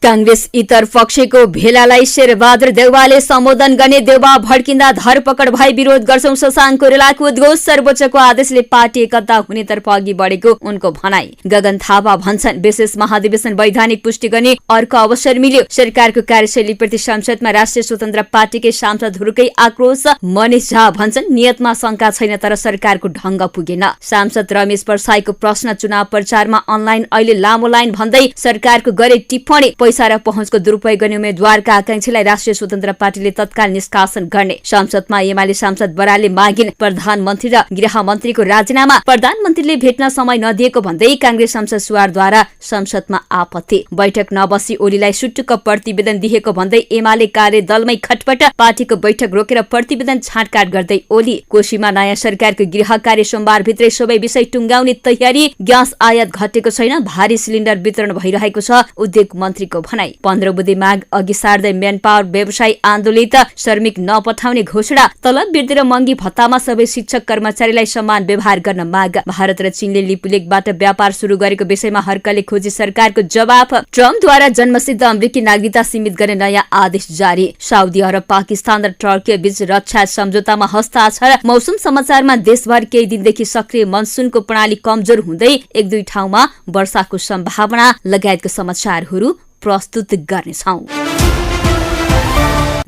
कांग्रेस इतर पक्षको भेलालाई शेरबहादुर देउवाले सम्बोधन गर्ने देउवा भड्किँदा धरपकड भई विरोध गर्छौं शशाङ्क कोइरालाको उद्घोष। सर्वोच्चको आदेशले पार्टी एकता हुनेतर्फ अघि बढेको उनको भनाई। गगन थापा भन्छन् विशेष महाधिवेशन वैधानिक पुष्टि गर्ने अर्को अवसर मिल्यो। सरकारको कार्यशैलीप्रति संसदमा राष्ट्रिय स्वतन्त्र पार्टीकै सांसदहरूकै आक्रोश। मनिष झा भन्छन् नियतमा शंका छैन तर सरकारको ढंग पुगेन। सांसद रमेश परसाईको प्रश्न चुनाव प्रचारमा अनलाइन अहिले लामो लाइन भन्दै सरकारको गरे टिप्पणी। पैसा र पहुँचको दुरुपयोग गर्ने उम्मेद्वारका आकांक्षीलाई राष्ट्रिय स्वतन्त्र पार्टीले तत्काल निष्कासन गर्ने। संसदमा एमाले सांसद बरालले मागिन् प्रधानमन्त्री र गृहमन्त्रीको राजीनामा। प्रधानमन्त्रीले भेट्न समय नदिएको भन्दै कांग्रेस सांसद सुवारद्वारा संसदमा आपत्ति। बैठक नबसी ओलीलाई सुटुक्क प्रतिवेदन दिएको भन्दै एमाले कार्यदलमै खटपट। पार्टीको बैठक रोकेर प्रतिवेदन छाँटकाट गर्दै ओली। कोशीमा नयाँ सरकारको गृह कार्य सोमबारभित्रै सबै विषय टुंगाउने तयारी। ग्यास आयात घटेको छैन, भारी सिलिन्डर वितरण भइरहेको छ उद्योग मन्त्रीको भनाई। 15 बुधे माग अघि सार्दै म्यान पावर व्यवसायी आन्दोलित। श्रमिक नपठाउने घोषणा। तलब वृद्धि र महँगी भत्तामा सबै शिक्षक कर्मचारीलाई समान व्यवहार गर्न माग। भारत र चीनले लिपुलेकबाट व्यापार शुरू गरेको विषयमा हर्कले खोजी सरकारको जवाफ। ट्रम्पद्वारा जन्मसिद्ध अमेरिकी नागरिकता सीमित गर्ने नयाँ आदेश जारी। साउदी अरब पाकिस्तान र टर्की बीच रक्षा सम्झौतामा हस्ताक्षर। मौसम समाचारमा देशभर केही दिनदेखि सक्रिय मनसुनको प्रणाली कमजोर हुँदै एक दुई ठाउँमा वर्षाको सम्भावना लगायतका समाचारहरू प्रस्तुत गर्नेछौं।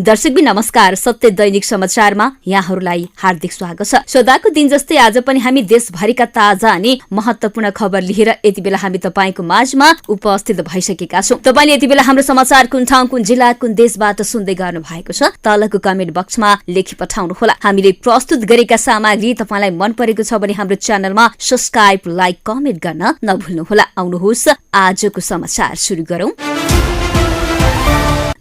दर्शकबिन नमस्कार। सत्य दैनिक समाचारमा यहाँहरूलाई हार्दिक स्वागत छ। सदाको दिन जस्तै आज पनि हामी देशभरिका ताजा अनि महत्वपूर्ण खबर लिएर यति बेला हामी तपाईको माझमा उपस्थित भइसकेका छौं। तपाईले यति बेला हाम्रो समाचार कुन ठाउँ कुन जिल्ला कुन देशबाट सुन्दै गर्नु भएको छ तलको कमेन्ट बक्समा लेखी पठाउनु होला। हामीले प्रस्तुत गरेका सामग्री तपाईलाई मन परेको छ भने हाम्रो च्यानलमा सब्स्क्राइब लाइक कमेन्ट गर्न नभुल्नु होला। आउनुहोस् आजको समाचार सुरु गरौं।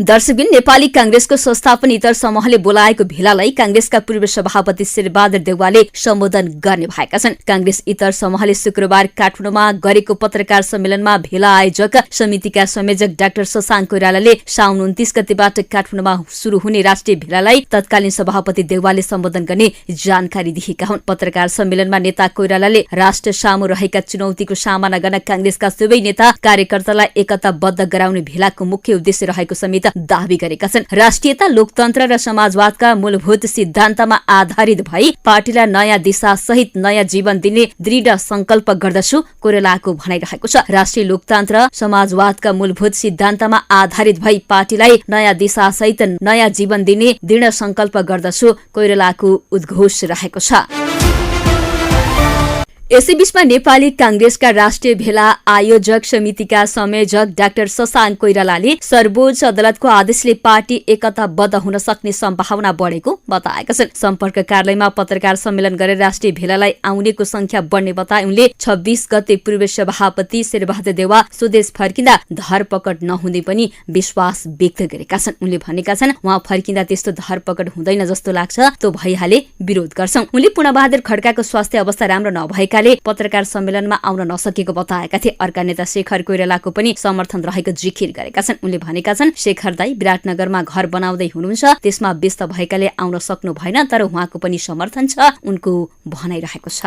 दर्शकबिन नेपाली कांग्रेसको संस्थापन इतर समूहले बोलाएको भेलालाई कांग्रेसका पूर्व सभापति शेरबहादुर देउवाले सम्बोधन गर्ने भएका छन्। कांग्रेस इतर समूहले शुक्रबार काठमाडौँमा गरेको पत्रकार सम्मेलनमा भेला आयोजक समितिका संयोजक डाक्टर शशाङ्क कोइरालाले साउन 29 गतेबाट काठमाडौँमा शुरू हुने राष्ट्रिय भेलालाई तत्कालीन सभापति देउवाले सम्बोधन गर्ने जानकारी दिएका हुन्। पत्रकार सम्मेलनमा नेता कोइरालाले राष्ट्र सामु रहेका चुनौतीको सामना गर्न कांग्रेसका सबै नेता कार्यकर्तालाई एकताबद्ध गराउने भेलाको मुख्य उद्देश्य रहेको समेत दावी गरेका छन्। राष्ट्रियता लोकतन्त्र र समाजवादका मूलभूत सिद्धान्तमा आधारित भई पार्टीलाई नयाँ दिशा सहित नयाँ जीवन दिने दृढ संकल्प गर्दछु कोइरालाको भनाइरहेको छ। राष्ट्रिय लोकतन्त्र समाजवादका मूलभूत सिद्धान्तमा आधारित भई पार्टीलाई नयाँ दिशा सहित नयाँ जीवन दिने दृढ संकल्प गर्दछु कोइरालाको उद्घोष रहेको छ। यसैबीचमा नेपाली कांग्रेसका राष्ट्रिय भेला आयोजक समितिका संयोजक डाक्टर शशाङ्क कोइरालाले सर्वोच्च अदालतको आदेशले पार्टी एकताबद्ध हुन सक्ने सम्भावना बढेको बताएका छन्। सम्पर्क कार्यालयमा पत्रकार सम्मेलन गरेर राष्ट्रिय भेलालाई आउनेको संख्या बढ्ने बताए उनले 26 गते पूर्व सभापति शेरबहादुर देउवा स्वदेश फर्किँदा धरपकड नहुने पनि विश्वास व्यक्त गरेका छन्। उनले भनेका छन् उहाँ फर्किँदा त्यस्तो धरपकड हुँदैन जस्तो लाग्छ, त्यो भइहाले विरोध गर्छौं। उनले पूर्णबहादुर खड्काको स्वास्थ्य अवस्था राम्रो नभएका पत्रकार सम्मेलनमा आउन नसकेको बताएका थिए। अर्का नेता शेखर कोइरालाको पनि समर्थन रहेको जिकिर गरेका छन्। उनले भनेका छन् शेखर दाई विराटनगरमा घर बनाउँदै हुनुहुन्छ, त्यसमा व्यस्त भएकाले आउन सक्नु भएन, तर उहाँको पनि समर्थन छ उनको भनाइरहेको छ।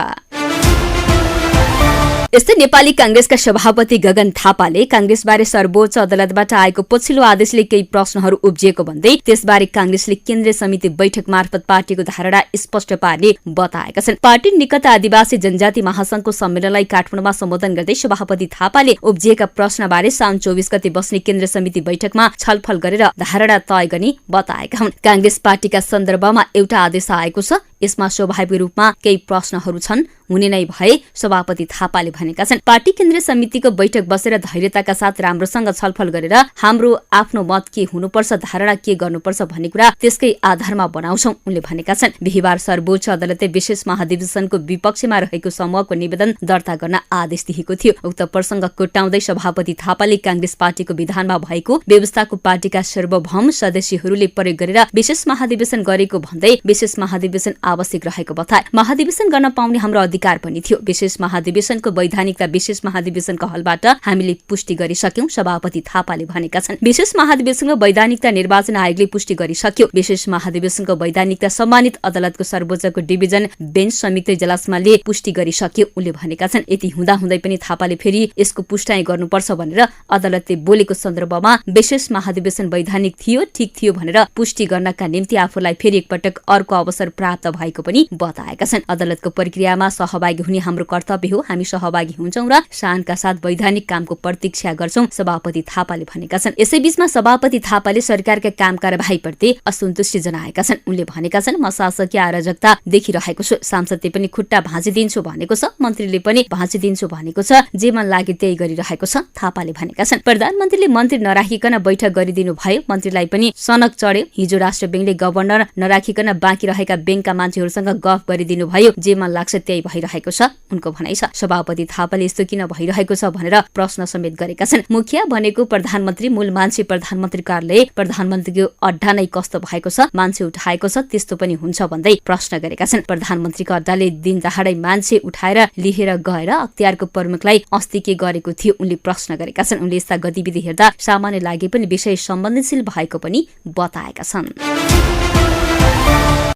यस्तै नेपाली कांग्रेसका सभापति गगन थापाले कांग्रेसबारे सर्वोच्च अदालतबाट आएको पछिल्लो आदेशले केही प्रश्नहरू उब्जिएको भन्दै त्यसबारे कांग्रेसले केन्द्रीय समिति बैठक मार्फत पार्टीको धारणा स्पष्ट पार्ने बताएका छन्। पार्टी निकट आदिवासी जनजाति महासंघको सम्मेलनलाई काठमाडौँमा सम्बोधन गर्दै सभापति थापाले उब्जिएका प्रश्नबारे साउन 24 गते बस्ने केन्द्रीय समिति बैठकमा छलफल गरेर धारणा तय गर्ने बताएका हुन्। कांग्रेस पार्टीका सन्दर्भमा एउटा आदेश आएको छ, यसमा स्वाभाविक रूपमा केही प्रश्नहरू छन्, हुने नै भए सभापति थापाले भनेका छन्। पार्टी केन्द्रीय समितिको बैठक बसेर धैर्यताका साथ राम्रोसँग छलफल गरेर हाम्रो आफ्नो मत के हुनुपर्छ, धारणा के गर्नुपर्छ भन्ने कुरा त्यसकै आधारमा बनाउँछौं उनले भनेका छन्। बिहीबार सर्वोच्च अदालतले विशेष महाधिवेशनको विपक्षमा रहेको समूहको निवेदन दर्ता गर्न आदेश दिएको थियो। उक्त प्रसंग कोट्याउँदै सभापति थापाले कांग्रेस पार्टीको विधानमा भएको व्यवस्थाको पार्टीका सार्वभौम सदस्यहरूले प्रयोग गरेर विशेष महाधिवेशन गरेको भन्दै विशेष महाधिवेशन आवश्यक रहेको बताए। महाधिवेशन गर्न पाउने हाम्रो अधिकार पनि थियो। विशेष महाधिवेशनको वैधानिकता विशेष महाधिवेशनको हलबाट हामीले पुष्टि गरिसक्यौं, सभापति थापाले भनेका छन्। विशेष महाधिवेशनको वैधानिकता निर्वाचन आयोगले पुष्टि गरिसक्यो। विशेष महाधिवेशनको वैधानिकता सम्मानित अदालतको सर्वोच्चको डिभिजन बेन्च संयुक्त इजलासमाले पुष्टि गरिसक्यो उनले भनेका छन्। यति हुँदाहुँदै पनि थापाले फेरि यसको पुष्टाइ गर्नुपर्छ भनेर अदालतले बोलेको सन्दर्भमा विशेष महाधिवेशन वैधानिक थियो, ठिक थियो भनेर पुष्टि गर्नका निम्ति आफूलाई फेरि एकपटक अर्को अवसर प्राप्त भएको पनि बताएका छन्। अदालतको प्रक्रियामा सहभागी हुने हाम्रो कर्तव्य हो, हामी सहभागी हुन्छौं र शानका साथ वैधानिक कामको प्रतीक्षा गर्छौं, सभापति थापाले भनेका छन्। यसैबीचमा सभापति थापाले सरकारका काम कारबाहीप्रति असन्तुष्टि जनाएका छन्। उनले भनेका छन्, म शासकीय अराजकता देखिरहेको छु। सांसदले पनि खुट्टा भाँचिदिन्छु भनेको छ, मन्त्रीले पनि भाँचिदिन्छु भनेको छ, जे मन लागे त्यही गरिरहेको छ, थापाले भनेका छन्। प्रधानमन्त्रीले मन्त्री नराखिकन बैठक गरिदिनु भयो, मन्त्रीलाई पनि सनक चढ्यो। हिजो राष्ट्र बैंकले गभर्नर नराखिकन बाँकी रहेका बैंकका मान्छेहरूसँग गफ गरिदिनु भयो, जे मन लाग्छ त्यही भइरहेको छ, उनको भनाइ छ। सभापति थापाले यस्तो किन भइरहेको छ भनेर प्रश्न समेत गरेका छन्। मुखिया भनेको प्रधानमन्त्री, मूल मान्छे प्रधानमन्त्री कार्यालय, प्रधानमन्त्रीको अड्डा नै कस्तो भएको छ, मान्छे उठाएको छ त्यस्तो पनि हुन्छ भन्दै प्रश्न गरेका छन्। प्रधानमन्त्रीको अड्डाले दिन दहाडै मान्छे उठाएर लिएर गएर अख्तियारको प्रमुखलाई अस्ति के गरेको थियो उनले प्रश्न गरेका छन्। उनले यस्ता गतिविधि हेर्दा सामान्य लागे पनि विषय सम्बन्धनशील भएको पनि बताएका छन्।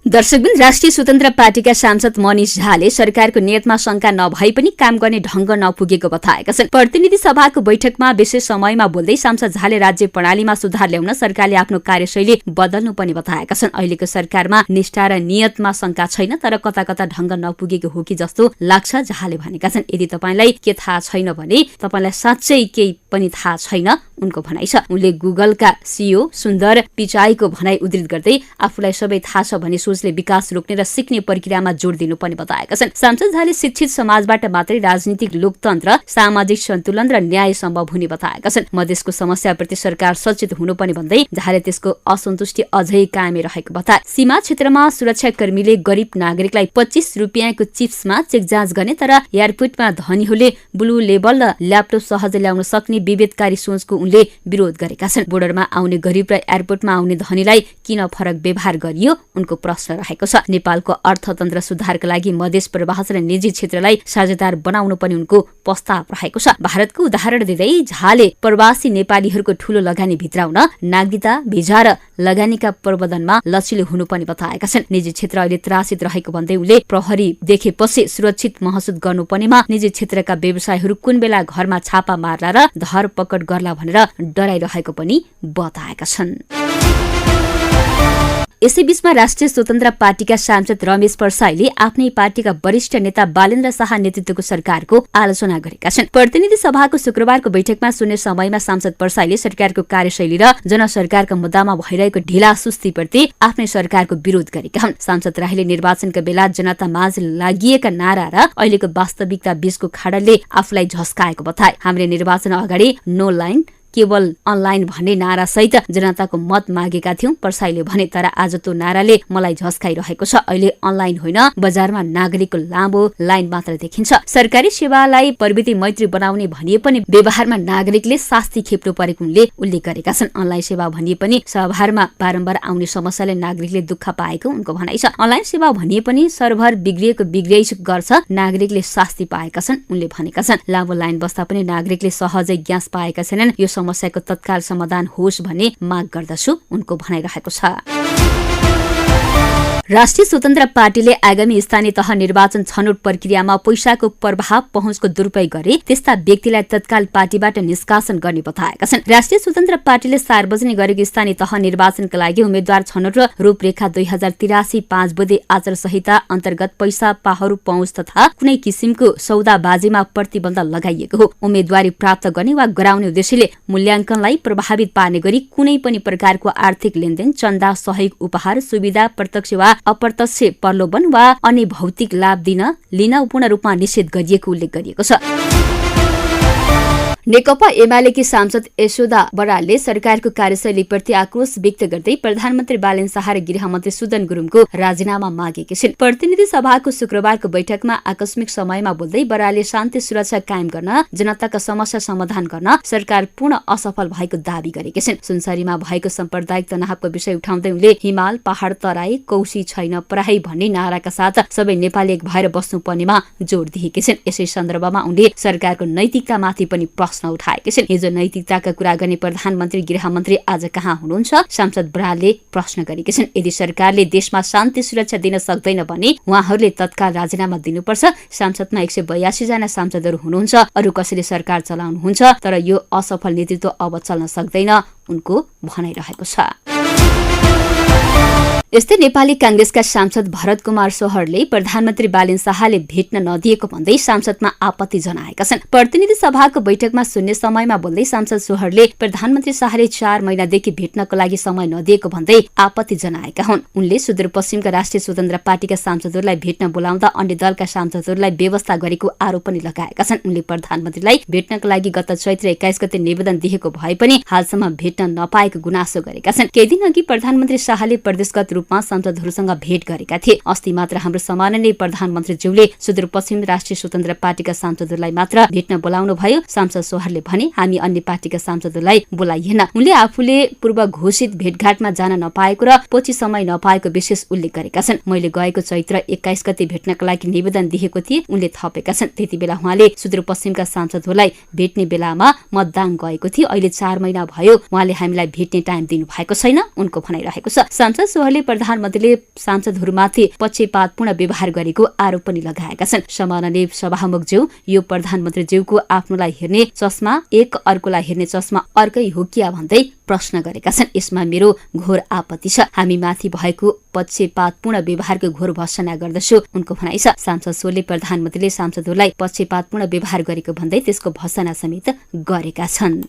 दर्शकबिन, राष्ट्रिय स्वतन्त्र पार्टीका सांसद मनिष झाले सरकारको नियतमा शंका नभए पनि काम गर्ने ढंग नपुगेको बताएका छन्। प्रतिनिधि सभाको बैठकमा विशेष समयमा बोल्दै सांसद झाले राज्य प्रणालीमा सुधार ल्याउन सरकारले आफ्नो कार्यशैली बदल्नु पनि बताएका छन्। अहिलेको सरकारमा निष्ठा र नियतमा शंका छैन, तर कता कता ढंग नपुगेको हो कि जस्तो लाग्छ, झाले भनेका छन्। यदि तपाईलाई के थाहा छैन भने तपाईलाई साँच्चै केही पनि थाहा छैन, उनको भनाइ छ। उनले गुगलका सीईओ सुन्दर पिचाईको भनाइ उद्धृत गर्दै आफूलाई सबै थाहा छ भने सोचले विकास रोक्ने र सिक्ने प्रक्रियामा जोड दिनु पनि बताएका छन्। सांसद झाले शिक्षित समाजबाट मात्रै राजनीतिक लोकतन्त्र, सामाजिक सन्तुलन र न्याय सम्भव हुने बताएका छन्। मधेसको समस्याप्रति सरकार सचेत हुनु पनि भन्दै झाले त्यसको असन्तुष्टि अझै कायमै रहेको बताए। सीमा क्षेत्रमा सुरक्षाकर्मीले गरिब नागरिकलाई 25 रुपियाँको चिप्समा चेक जाँच गर्ने, तर एयरपोर्टमा धनीहरूले ब्लू लेबल र ल्यापटप सहजै ल्याउन सक्ने विभेदकारी सोचको उनले विरोध गरेका छन्। बोर्डरमा आउने गरिब र एयरपोर्टमा आउने धनीलाई किन फरक व्यवहार गरियो, उनको प्रश्न रहेको छ। नेपालको अर्थतन्त्र सुधारका लागि मधेस प्रवास र निजी क्षेत्रलाई साझेदार बनाउनु पनि उनको प्रस्ताव रहेको छ। भारतको उदाहरण दिँदै झाले प्रवासी नेपालीहरूको ठूलो लगानी भित्राउन नागरिकता, भिजा र लगानीका प्रबन्धनमा लचिलो हुनु पनि बताएका छन्। निजी क्षेत्र अहिले त्रासित रहेको भन्दै उनले प्रहरी देखेपछि सुरक्षित महसुस गर्नुपर्नेमा निजी क्षेत्रका व्यवसायीहरू कुन बेला घरमा छापा मार्ला र धरपकड गर्ला भनेर डराइरहेको पनि बताएका छन्। यसैबीचमा राष्ट्रिय स्वतन्त्र पार्टीका सांसद रमेश परसाईले आफ्नै पार्टीका वरिष्ठ नेता बालेन्द्र शाह नेतृत्वको सरकारको आलोचना गरेका छन्। प्रतिनिधि सभाको शुक्रबारको बैठकमा सुन्ने समयमा सांसद परसाईले सरकारको कार्यशैली र जनसरकारका मुद्दामा भइरहेको ढिला सुस्तीप्रति आफ्नै सरकारको विरोध गरेका हुन्। सांसद राईले निर्वाचनका बेला जनता माझ लागिएका नारा र अहिलेको वास्तविकता बीचको खाडलले आफूलाई झस्काएको बताए। हामीले निर्वाचन अगाडि नो लाइन केवल अनलाइन भन्ने नारा सहित जनताको मत मागेका थियौं, परसाईले भने। तर आज त्यो नाराले मलाई झस्काइरहेको छ। अहिले अनलाइन होइन, बजारमा नागरिकको लामो लाइन मात्र देखिन्छ। सरकारी सेवालाई प्रविधि मैत्री बनाउने भनिए पनि व्यवहारमा नागरिकले शास्ति खेप्नु परेको उनले उल्लेख गरेका छन्। अनलाइन सेवा भनिए पनि सभारमा बारम्बार आउने समस्याले नागरिकले दुःख पाएको उनको भनाइ छ। अनलाइन सेवा भनिए पनि सर्भर बिग्रिएको गर्छ, नागरिकले शास्ति पाएका छन् उनले भनेका छन्। लामो लाइन बस्दा पनि नागरिकले सहजै ग्यास पाएका छैनन्, यो समस्याको तत्काल समाधान होस् भन्ने माग गर्दछु, उनको भनाइरहेको छ। राष्ट्रिय स्वतन्त्र पार्टीले आगामी स्थानीय तह निर्वाचन छनौट प्रक्रियामा पैसाको प्रभाव पहुँचको दुरुपयोग गरे त्यस्ता व्यक्तिलाई तत्काल पार्टीबाट निष्कासन गर्ने बताएका छन्। राष्ट्रिय स्वतन्त्र पार्टीले सार्वजनिक गरेको स्थानीय तह निर्वाचनका लागि उम्मेद्वार छनौट र रूपरेखा 2083 5 बुँदे आचार संहिता अन्तर्गत पैसा पाहरू पहुँच तथा कुनै किसिमको सौदाबाजीमा प्रतिबन्ध लगाइएको हो। उम्मेद्वारी प्राप्त गर्ने वा गराउने उद्देश्यले मूल्याङ्कनलाई प्रभावित पार्ने गरी कुनै पनि प्रकारको आर्थिक लेनदेन, चन्दा, सहयोग, उपहार, सुविधा, प्रत्यक्ष वा अप्रत्यक्ष प्रलोभन वा अन्य भौतिक लाभ लिन पूर्ण रूपमा निषेध गरिएको उल्लेख गरिएको छ। नेकपा एमालेकी सांसद यशोदा बरालले सरकारको कार्यशैलीप्रति आक्रोश व्यक्त गर्दै प्रधानमन्त्री बालेन शाह र गृहमन्त्री सुदन गुरुङको राजीनामा मागेकी छिन्। प्रतिनिधि सभाको शुक्रबारको बैठकमा आकस्मिक समयमा बोल्दै बरालले शान्ति सुरक्षा कायम गर्न, जनताका समस्या समाधान गर्न सरकार पूर्ण असफल भएको दावी गरेकी छिन्। सुनसरीमा भएको साम्प्रदायिक तनावको विषय उठाउँदै उनले हिमाल, पहाड, तराई, कौशी छैन पराई भन्ने नाराका साथ सबै नेपाली एक भएर बस्नुपर्नेमा जोड दिएकी छिन्। यसै सन्दर्भमा उनले सरकारको नैतिकतामाथि पनि प्रश्न उठाएकी छिन्। हिजो नैतिकताका कुरा गर्ने प्रधानमन्त्री गृहमन्त्री आज कहाँ हुनुहुन्छ? सांसद बरालले प्रश्न गरेकी छिन्। यदि सरकारले देशमा शान्ति सुरक्षा दिन सक्दैन भने उहाँहरूले तत्काल राजीनामा दिनुपर्छ। सांसदमा 182 जना सांसदहरू हुनुहुन्छ, अरू कसैले सरकार चलाउनुहुन्छ, तर यो असफल नेतृत्व अब चल्न सक्दैन, उनको भनाइरहेको छ। यस्तै नेपाली कांग्रेसका सांसद भरत कुमार सोहरले प्रधानमन्त्री बालेन शाहले भेट्न नदिएको भन्दै सांसदमा आपत्ति जनाएका छन्। प्रतिनिधि सभाको बैठकमा शून्य समयमा बोल्दै सांसद सोहरले प्रधानमन्त्री शाहले 4 महिनादेखि भेट्नको लागि समय नदिएको भन्दै आपत्ति जनाएका हुन्। उनले सुदूरपश्चिमका राष्ट्रिय स्वतन्त्र पार्टीका सांसदहरूलाई भेट्न बोलाउँदा अन्य दलका सांसदहरूलाई व्यवस्था गरेको आरोप पनि लगाएका छन्। उनले प्रधानमन्त्रीलाई भेट्नको लागि गत चैत्र 21 गते निवेदन दिएको भए पनि हालसम्म भेट्न नपाएको गुनासो गरेका छन्। केही दिनअघि प्रधानमन्त्री शाहले प्रदेशगत रूपमा सांसदहरूसँग भेट गरेका थिए। अस्ति मात्र हाम्रो सम्माननीय प्रधानमन्त्रीज्यूले सुदूरपश्चिम राष्ट्रिय स्वतन्त्र पार्टीका सांसदहरूलाई मात्र भेट्न बोलाउनु भयो। सांसद सोहरले भने हामी अन्य पार्टीका सांसदहरूलाई बोलाइएन। उनले आफूले पूर्व घोषित भेटघाटमा जान नपाएको र पछि समय नपाएको विशेष उल्लेख गरेका छन्। मैले गएको चैत्र 21 गते भेट्नका लागि निवेदन दिएको थिए, उनले थपेका छन्। त्यति बेला उहाँले सुदूरपश्चिमका सांसदहरूलाई भेट्ने बेलामा मतदान गएको थिए। अहिले 4 महिना भयो उहाँले हामीलाई भेट्ने टाइम दिनु भएको छैन, उनको भनाइरहेको छ। सांसद सोहरले प्रधानमन्त्रीले सांसदहरूमाथि पक्षपातपूर्ण व्यवहार गरेको आरोप पनि लगाएका छन्। सम्माननीय सभामुखज्यू, यो प्रधानमन्त्रीज्यूको आफ्नोलाई हेर्ने चस्मा एक, अर्कोलाई हेर्ने चस्मा अर्कै हो किया भन्दै प्रश्न गरेका छन्। यसमा मेरो घोर आपत्ति छ। हामी माथि भएको पक्षपातपूर्ण व्यवहारको घोर भर्त्सना गर्दछु, उनको भनाइ छ। सांसद सोहरले प्रधानमन्त्रीले सांसदहरूलाई पक्षपातपूर्ण व्यवहार गरेको भन्दै त्यसको भर्त्सना समेत गरेका छन्।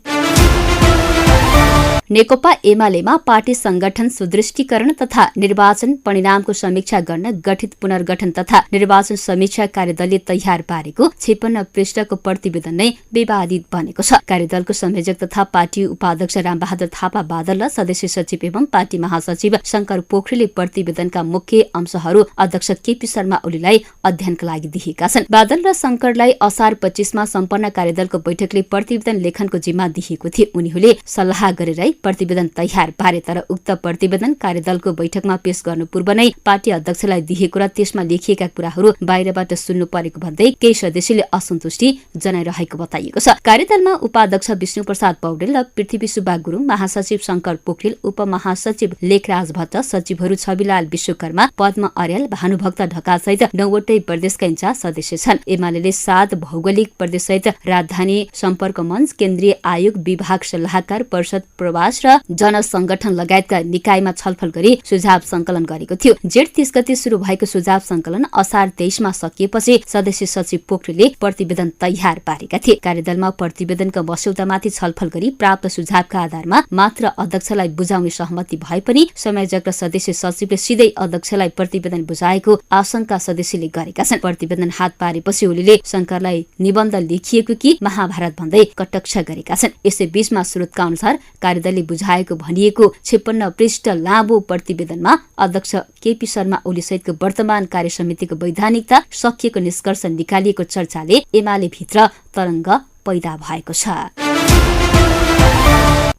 नेकपा एमालेमा पार्टी संगठन सुदृष्टिकरण तथा निर्वाचन परिणामको समीक्षा गर्न गठित पुनर्गठन तथा निर्वाचन समीक्षा कार्यदलले तयार पारेको 56 पृष्ठको प्रतिवेदन नै विवादित बनेको छ। कार्यदलको संयोजक तथा पार्टी उपाध्यक्ष रामबहादुर थापा बादल र सदस्य सचिव एवं पार्टी महासचिव शंकर पोखरेलले प्रतिवेदनका मुख्य अंशहरू अध्यक्ष केपी शर्मा ओलीलाई अध्ययनका लागि दिएका छन्। बादल र शंकरलाई असार 25 मा सम्पन्न कार्यदलको बैठकले प्रतिवेदन लेखनको जिम्मा दिएको थियो। उनीहरूले सल्लाह गरेरै प्रतिवेदन तयार पारे, तर उक्त प्रतिवेदन कार्यदलको बैठकमा पेश गर्नु पूर्व नै पार्टी अध्यक्षलाई दिएको र त्यसमा लेखिएका कुराहरू बाहिरबाट सुन्नु परेको भन्दै केही सदस्यले असन्तुष्टि जनाइरहेको बताइएको छ। कार्यदलमा उपाध्यक्ष विष्णु प्रसाद पौडेल र पृथ्वी सुब्बा गुरुङ, महासचिव शंकर पोखरेल, उपमहासचिव लेखराज भट्ट, सचिवहरू छविलाल विश्वकर्मा, पद्म अर्याल, भानुभक्त ढकाल सहित 9वटै प्रदेशका इन्चार्ज सदस्य छन्। एमाले 7 भौगोलिक प्रदेश सहित राजधानी सम्पर्क मञ्च, केन्द्रीय आयोग, विभाग सल्लाहकार परिषद, प्रवास र जनसंगठन लगायतका निकायमा छलफल गरी सुझाव संकलन गरेको थियो। जेठ 30 गते शुरू भएको सुझाव संकलन असार 23 मा सकिएपछि सदस्य सचिव पोखरेलले प्रतिवेदन तयार पारेका थिए। कार्यदलमा प्रतिवेदनका मस्यौदामाथि छलफल गरी प्राप्त सुझावका आधारमा मात्र अध्यक्षलाई बुझाउने सहमति भए पनि संयोजक र सदस्य सचिवले सिधै अध्यक्षलाई प्रतिवेदन बुझाएको आशंका सदस्यले गरेका छन्। प्रतिवेदन हात पारेपछि ओलीले शंकरलाई निबन्ध लेखिएको कि महाभारत भन्दै कटाक्ष गरेका छन्। यसै बीचमा स्रोतका अनुसार कार्यदलले बुझाएको भनिएको 56 पृष्ठ लामो प्रतिवेदनमा अध्यक्ष केपी शर्मा ओली सहितको वर्तमान कार्यसमितिको वैधानिकता सकिएको निष्कर्ष निकालिएको चर्चाले एमाले भित्र तरंग पैदा भएको छ।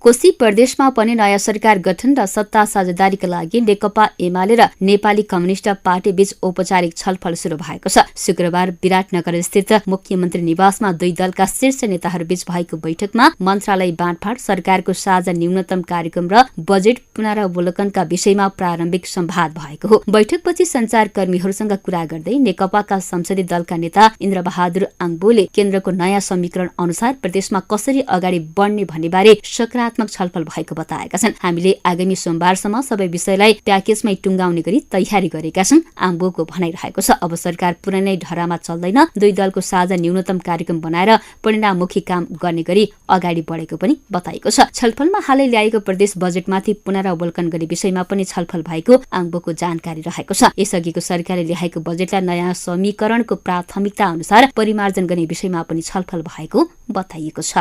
कोशी प्रदेशमा पनि नयाँ सरकार गठन र सत्ता साझेदारीका लागि नेकपा एमाले र नेपाली कम्युनिष्ट पार्टी बीच औपचारिक छलफल शुरू भएको छ। शुक्रबार विराटनगर स्थित मुख्यमन्त्री निवासमा दुई दलका शीर्ष नेताहरूबीच भएको बैठकमा मन्त्रालय बाँडफाँड, सरकारको साझा न्यूनतम कार्यक्रम र बजेट पुनरावलोकनका विषयमा प्रारम्भिक संवाद भएको हो। बैठकपछि संचारकर्मीहरूसँग कुरा गर्दै नेकपाका संसदीय दलका नेता इन्द्रबहादुर आङबोले केन्द्रको नयाँ समीकरण अनुसार प्रदेशमा कसरी अगाडि बढ्ने भन्ने बारे सकारात्मक रचनात्मक छलफल भएको बताएका छन्। हामीले आगामी सोमबारसम्म सबै विषयलाई प्याकेजमै टुङ्गाउने गरी तयारी गरेका छौं, आम्बोको भनाइरहेको छ। अब सरकार पुरानै ढरामा चल्दैन, दुई दलको साझा न्यूनतम कार्यक्रम बनाएर परिणाममुखी काम गर्ने गरी अगाडि बढेको पनि बताएको छ। छलफलमा हालै ल्याएको प्रदेश बजेटमाथि पुनरावलोकन गर्ने विषयमा पनि छलफल भएको आम्बोको जानकारी रहेको छ। यसअघिको सरकारले ल्याएको बजेटलाई नयाँ समीकरणको प्राथमिकता अनुसार परिमार्जन गर्ने विषयमा पनि छलफल भएको बताइएको छ।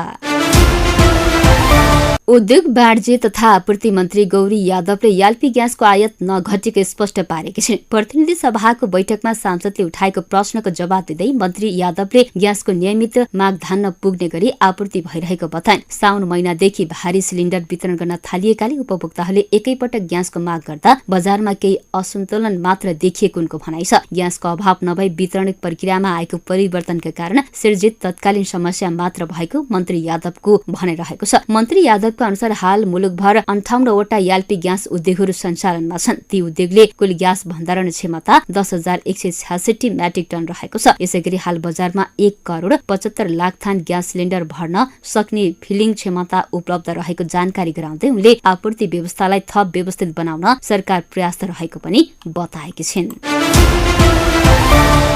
उद्योग वाणिज्य तथा आपूर्ति मन्त्री गौरी यादवले एलपी ग्यासको आयात नघटेको स्पष्ट पारेकी छिन्। प्रतिनिधि सभाको बैठकमा सांसदले उठाएको प्रश्नको जवाब दिँदै मन्त्री यादवले ग्यासको नियमित माग धान्न पुग्ने गरी आपूर्ति भइरहेको बताइन्। साउन महिनादेखि भारी सिलिन्डर वितरण गर्न थालिएकाले उपभोक्ताहरूले एकैपटक ग्यासको माग गर्दा बजारमा केही असन्तुलन मात्र देखिएको उनको भनाइ छ। ग्यासको अभाव नभई वितरण प्रक्रियामा आएको परिवर्तनका कारण सिर्जित तत्कालीन समस्या मात्र भएको मन्त्री यादवको भनाइरहेको छ। मन्त्री यादव अनुसार हाल मुलुकभर 58वटा एलपी ग्यास उद्योगहरू सञ्चालनमा छन्। ती उद्योगले कुल ग्यास भण्डारण क्षमता 10,166 मेट्रिक टन रहेको छ। यसैगरी हाल बजारमा 1,75,00,000 थान ग्यास सिलिन्डर भर्न सक्ने फिलिङ क्षमता उपलब्ध रहेको जानकारी गराउँदै उनले आपूर्ति व्यवस्थालाई थप व्यवस्थित बनाउन सरकार प्रयास रहेको पनि बताएकी छिन्।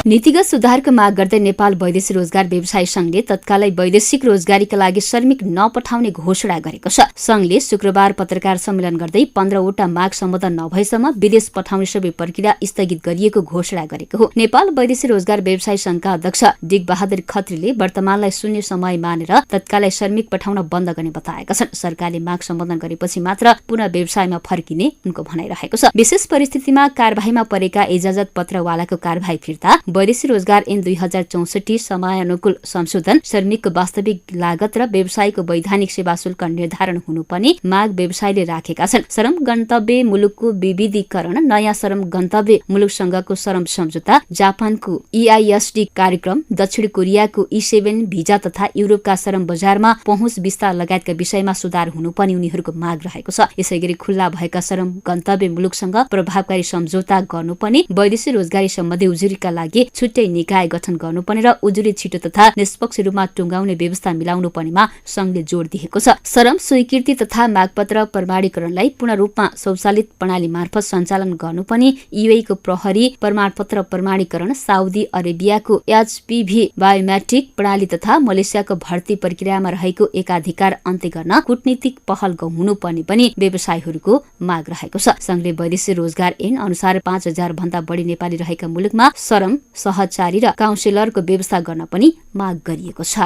नीतिगत सुधारको माग गर्दै नेपाल वैदेशिक रोजगार व्यवसायी संघले तत्कालै वैदेशिक रोजगारीका लागि श्रमिक नपठाउने घोषणा गरेको छ। संघले शुक्रबार पत्रकार सम्मेलन गर्दै 15वटा माग सम्बोधन नभएसम्म विदेश पठाउने सबै प्रक्रिया स्थगित गरिएको घोषणा गरेको हो। नेपाल वैदेशिक रोजगार व्यवसायी संघका अध्यक्ष डिक बहादुर खत्रीले वर्तमानलाई शून्य समय मानेर तत्कालै श्रमिक पठाउन बन्द गर्ने बताएका छन्। सरकारले माग सम्बोधन गरेपछि मात्र पुनः व्यवसायमा फर्किने उनको भनाइरहेको छ। विशेष परिस्थितिमा कारबाहीमा परेका इजाजत पत्रवालाको कारबाही फिर्ता, वैदेशिक रोजगार ऐन 2064 समयानुकूल संशोधन, श्रमिकको वास्तविक लागत र व्यवसायको वैधानिक सेवा शुल्क निर्धारण हुनुपर्ने माग व्यवसायले राखेका छन्। श्रम गन्तव्य मुलुकको विविधीकरण, नयाँ श्रम गन्तव्य मुलुकसँगको श्रम सम्झौता, जापानको EISD कार्यक्रम, दक्षिण कोरियाको E7 भिजा तथा युरोपका श्रम बजारमा पहुँच विस्तार लगायतका विषयमा सुधार हुनुपर्ने उनीहरूको माग रहेको छ। यसैगरी खुल्ला भएका श्रम गन्तव्य मुलुकसँग प्रभावकारी सम्झौता गर्नुपर्ने, वैदेशिक रोजगारी सम्बन्धी उजुरीका लागि छुट्टै निकाय गठन गर्नुपर्ने र उजुरी छिटो तथा निष्पक्ष रूपमा टुङ्गाउने व्यवस्था मिलाउनु पर्नेमा संघले जोड दिएको छ। श्रम स्वीकृति तथा मागपत्र प्रमाणीकरणलाई पूर्ण रूपमा स्वचालित प्रणाली मार्फत सञ्चालन गर्नुपर्ने, UAE को प्रहरी प्रमाणपत्र प्रमाणीकरण, साउदी अरेबियाको HPV बायोमेट्रिक प्रणाली तथा मलेसियाको भर्ती प्रक्रियामा रहेको एकाधिकार अन्त्य गर्न कूटनीतिक पहल हुनुपर्ने पनि व्यवसायीहरूको माग रहेको छ। संघले वैदेशिक रोजगार ऐन अनुसार 5,000 भन्दा बढी नेपाली रहेका मुलुकमा श्रम सहचारी र काउन्सिलरको व्यवस्था गर्न पनि माग गरिएको छ।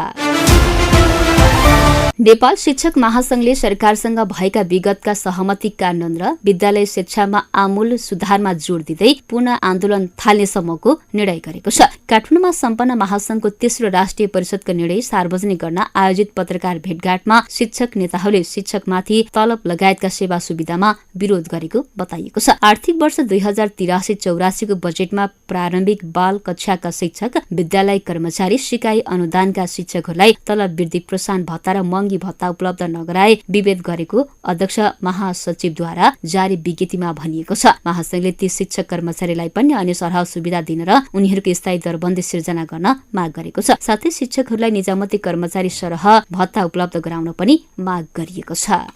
नेपाल शिक्षक महासंघले सरकारसँग भएका विगतका सहमति कार्यान्वयन र विद्यालय शिक्षामा आमूल सुधारमा जोड दिँदै पुनः आन्दोलन थाल्नेसम्मको निर्णय गरेको छ। काठमाडौँमा सम्पन्न महासंघको तेस्रो राष्ट्रिय परिषदको निर्णय सार्वजनिक गर्न आयोजित पत्रकार भेटघाटमा शिक्षक नेताहरूले शिक्षकमाथि तलब लगायतका सेवा सुविधामा विरोध गरेको बताइएको छ। आर्थिक वर्ष 2083-84 को बजेटमा प्रारम्भिक बाल कक्षाका शिक्षक, विद्यालय कर्मचारी, सिकाइ अनुदानका शिक्षकहरूलाई तलब वृद्धि, प्रोत्साहन भत्ता र महँगी भत्ता उपलब्ध नगराए विभेद गरेको अध्यक्ष महासचिवद्वारा जारी विज्ञप्तिमा भनिएको छ। महासंघले ती शिक्षक कर्मचारीलाई पनि अन्य सरह सुविधा दिन र उनीहरूको स्थायी दरबन्दी सिर्जना गर्न माग गरेको छ। साथै शिक्षकहरूलाई निजामती कर्मचारी सरह भत्ता उपलब्ध गराउन पनि माग गरिएको छ।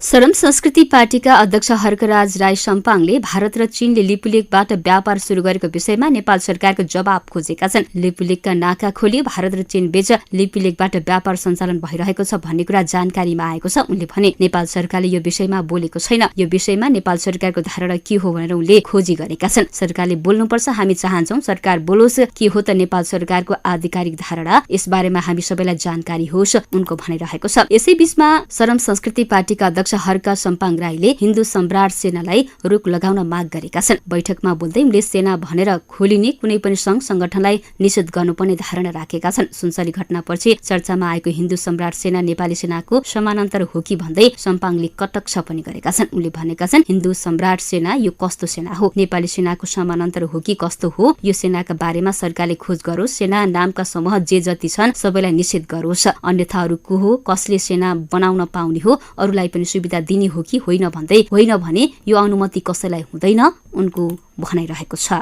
श्रम संस्कृति पार्टीका अध्यक्ष हर्कराज राई सम्पाङले भारत र चीनले लिपुलेकबाट व्यापार शुरू गरेको विषयमा नेपाल सरकारको जवाब खोजेका छन्। लिपुलेकका नाका खोलियो, भारत र चीन बीच लिपुलेकबाट व्यापार सञ्चालन भइरहेको छ भन्ने कुरा जानकारीमा आएको छ। उनले भने नेपाल सरकारले यो विषयमा बोलेको छैन। यो विषयमा नेपाल सरकारको धारणा के हो भनेर उनले खोजी गरेका छन्। सरकारले बोल्नुपर्छ, हामी चाहन्छौं सरकार बोलोस्। के हो त नेपाल सरकारको आधिकारिक धारणा, यसबारेमा हामी सबैलाई जानकारी होस्, उनको भनिरहेको छ। यसैबीचमा श्रम संस्कृति पार्टीका अध्यक्ष हर्क सम्पाङ राईले हिन्दू सम्राट सेनालाई रोक लगाउन माग गरेका छन्। बैठकमा बोल्दै उनले सेना भनेर खोलिने कुनै पनि संघ संगठनलाई निषेध गर्नुपर्ने धारणा राखेका छन्। सुनसरी घटनापछि चर्चामा आएको हिन्दू सम्राट सेना नेपाली सेनाको समानान्तर हो कि भन्दै सम्पाङले कटक्ष पनि गरेका छन्। उनले भनेका छन्, हिन्दू सम्राट सेना यो कस्तो सेना हो, नेपाली सेनाको समानान्तर हो कि कस्तो हो, यो सेनाका बारेमा सरकारले खोज गरोस्। सेना नामका समूह जे जति छन् सबैलाई निषेध गरोस्। अन्यथा अरू को हो, कसले सेना बनाउन पाउने हो, अरूलाई पनि सुविधा दिने हो कि होइन भन्दै होइन भने यो अनुमति कसैलाई हुँदैन, उनको भनाइरहेको छ।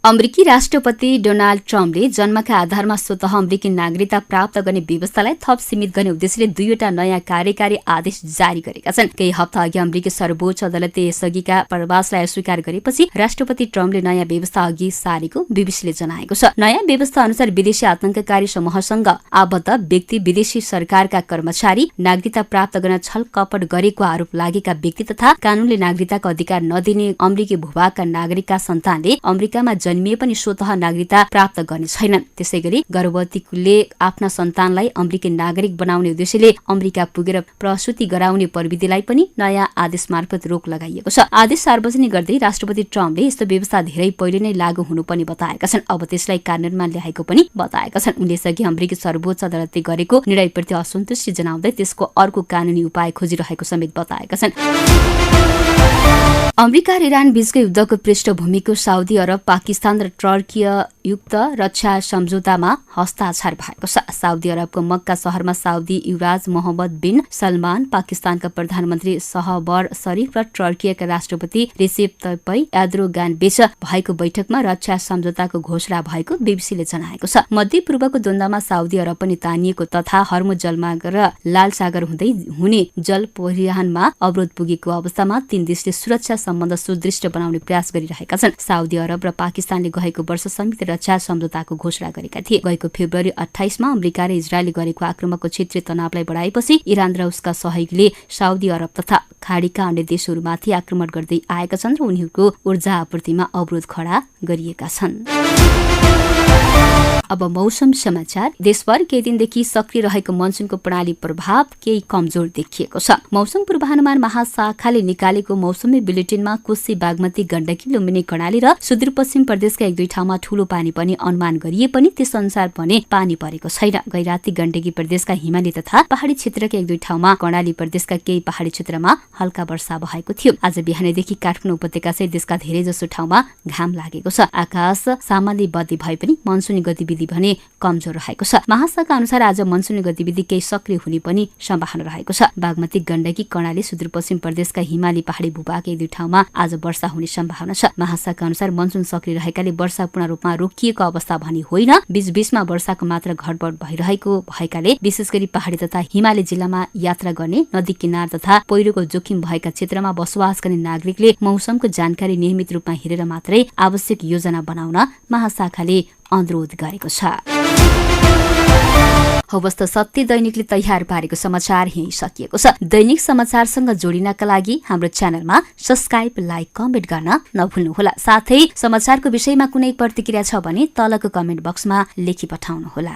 अमेरिकी राष्ट्रपति डोनाल्ड ट्रम्पले जन्मका आधारमा स्वतः अमेरिकी नागरिकता प्राप्त गर्ने व्यवस्थालाई थप सीमित गर्ने उद्देश्यले 2वटा नयाँ कार्यकारी आदेश जारी गरेका छन्। केही हप्ता अघि अमेरिकी सर्वोच्च अदालतले यसअघिका प्रवासलाई अस्वीकार गरेपछि राष्ट्रपति ट्रम्पले नयाँ व्यवस्था अघि सारेको बीबीसीले जनाएको छ। नयाँ व्यवस्था अनुसार विदेशी आतंककारी समूहसँग आबद्ध व्यक्ति, विदेशी सरकारका कर्मचारी, नागरिकता प्राप्त गर्न छलकपट गरेको आरोप लागेका व्यक्ति तथा कानूनले नागरिकताको अधिकार नदिने अमेरिकी भूभागका नागरिकका सन्तानले अमेरिकामा जन्मिए पनि स्वतः नागरिकता प्राप्त गर्ने छैनन्। त्यसैगरी गर्भवतीले आफ्ना सन्तानलाई अमेरिकी नागरिक बनाउने उद्देश्यले अमेरिका पुगेर प्रसूति गराउने प्रविधिलाई पनि नयाँ आदेश मार्फत रोक लगाइएको छ। आदेश सार्वजनिक गर्दै राष्ट्रपति ट्रम्पले यस्तो व्यवस्था धेरै पहिले नै लागू हुनुपर्ने बताएका छन्। अब त्यसलाई कार्यान्वयनमा ल्याएको पनि बताएका छन्। उनले यसअघि अमेरिकी सर्वोच्च अदालतले गरेको निर्णयप्रति असन्तुष्टि जनाउँदै त्यसको अर्को कानूनी उपाय खोजिरहेको समेत बताएका छन्। अमेरिका र इरान बीचको युद्धको पृष्ठभूमिको साउदी अरब, पाकिस्तान र टर्की युक्त रक्षा सम्झौतामा हस्ताक्षर भएको छ। साउदी अरबको मक्का शहरमा साउदी युवराज मोहम्मद बिन सलमान, पाकिस्तानका प्रधानमन्त्री शहबाज शरीफ र टर्कीका राष्ट्रपति रेसेप तय्यप एर्दोगान बीच भएको बैठकमा रक्षा सम्झौताको घोषणा भएको बीबीसीले जनाएको छ। मध्य पूर्वको द्वन्द्वमा साउदी अरब पनि तानिएको तथा हर्मुज जलमार्ग र लाल सागर हुँदै हुने जल परिवहनमा अवरोध पुगेको अवस्थामा तीन देशले सुरक्षा सम्बन्ध सुदृढ बनाउने प्रयास गरिरहेका छन्। साउदी अरब र पाकिस्तानले गएको वर्ष संयुक्त रक्षा सम्झौताको घोषणा गरेका थिए। गएको फेब्रुअरी 28 मा अमेरिका र इजरायलले गरेको आक्रमणको क्षेत्रीय तनावलाई बढाएपछि इरान र उसका सहयोगीले साउदी अरब तथा खाडीका अन्य देशहरूमाथि आक्रमण गर्दै आएका छन् र उनीहरूको ऊर्जा आपूर्तिमा अवरोध खडा गरिएका छन्। अब मौसम समाचार। देशभर केही दिनदेखि सक्रिय रहेको मनसुनको प्रणाली प्रभाव केही कमजोर देखिएको छ। मौसम पूर्वानुमान महाशाखाले निकालेको मौसमी बुलेटिनमा कोशी, बागमती, गण्डकी, लुम्बिनी, कर्णाली र सुदूरपश्चिम प्रदेशका 1-2 ठाउँमा ठूलो पानी पर्ने अनुमान गरिए पनि त्यस अनुसार भने पानी परेको छैन। गैराती गण्डकी प्रदेशका हिमाली तथा पहाडी क्षेत्रका 1-2 ठाउँमा, कर्णाली प्रदेशका केही पहाडी क्षेत्रमा हल्का वर्षा भएको थियो। आज बिहानैदेखि काठमाडौँ उपत्यका सहित देशका धेरैजसो ठाउँमा घाम लागेको छ। आकाश सामान्य बदली भए पनि मनसुनी गतिविधि भने कमजोर रहेको छ। महाशाखा अनुसार आज मनसुनी गतिविधि केही सक्रिय हुने पनि सम्भावना रहेको छ। बागमती, गण्डकी, कर्णाली, सुदूरपश्चिम प्रदेशका हिमाली पहाडी भूभागका 1-2 ठाउँमा आज वर्षा हुने सम्भावना छ। महाशाखा अनुसार मनसुन सक्रिय रहेकाले वर्षा पूर्ण रूपमा रोकिएको अवस्था भने होइन। बीचबीचमा वर्षाको मात्रा घटबढ भइरहेको भएकाले विशेष गरी पहाडी तथा हिमाली जिल्लामा यात्रा गर्ने, नदी किनार तथा पहिरोको जोखिम भएका क्षेत्रमा बसोबास गर्ने नागरिकले मौसमको जानकारी नियमित रूपमा हेरेर मात्रै आवश्यक योजना बनाउन महाशाखाले अनुरोध गरेको छ। हवस् त सत्य दैनिकले तयार पारेको समाचार यही सकिएको छ। दैनिक समाचारसँग जोडिनका लागि हाम्रो च्यानलमा सब्स्क्राइब, लाइक, कमेन्ट गर्न नभुल्नुहोला। साथै समाचारको विषयमा कुनै प्रतिक्रिया छ भने तलको कमेन्ट बक्समा लेखी पठाउनुहोला।